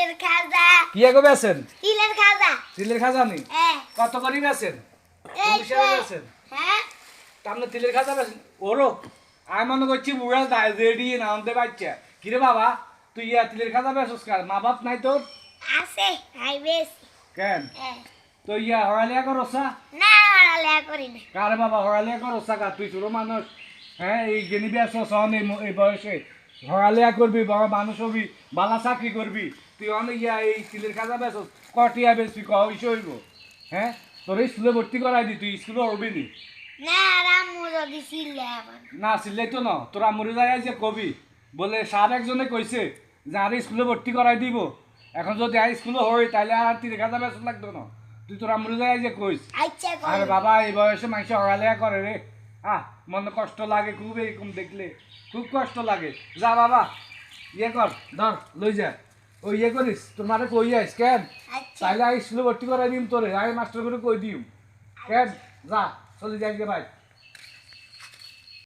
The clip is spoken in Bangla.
তিলের খাজা কি এগো বেছেন তিলের খাজা তিলের খাজা নি হ্যাঁ কত করে বেছেন এই কোন হিসাবে বেছেন হ্যাঁ আপনি তিলের খাজা বেছেন ওরো আমি মনে করছি বুড়া দায় রেডি না আনতে বাচ্চা কিরে বাবা তুই ইয়া তিলের খাজা বেছস কার মা বাপ নাই তোর আছে হাই বেশ কেন হ্যাঁ তো ইয়া হরালিয়া করছা না আড়ালে করি না কারে বাবা হরালিয়া করছা কা তুই ছোট মানুষ হ্যাঁ এই গেনি বেছস হন এই বয়সে হরালিয়া করবি বড় মানুষ হবি বালা চাকরি করবি তুই অনেক ইয়া এই তিলের খাজা বেছস কটিয়া বেশি কহ ইসে হইব হ্যাঁ তোর স্কুলে ভর্তি করাই দি তুই স্কুলে হবি নি না রামু যদি ছিলে আমার না সিলেই তো না তোরা মরে যায় যে কবি বলে স্যার একজনে কইছে যে আর স্কুলে ভর্তি করাই দিব এখন যদি আর স্কুলে হই তাহলে আর 3000 বেতন লাগতো না তুই তোরা মরে যায় যে কইস আচ্ছা আরে করি বাবা এই বয়সে মানুষ হরালেয়া করে রে মনে কষ্ট লাগে খুব এরকম দেখলে খুব কষ্ট লাগে যা বাবা ইয়ে কর ধর লই যা ওই ইয়ে করিস তোমারে কই আইস কেন আচ্ছা তাইলে আর স্কুলে ভর্তি করাই দিম তোরে আগে মাস্টার করে কই দিম কেন যা চলে যাই গে ভাই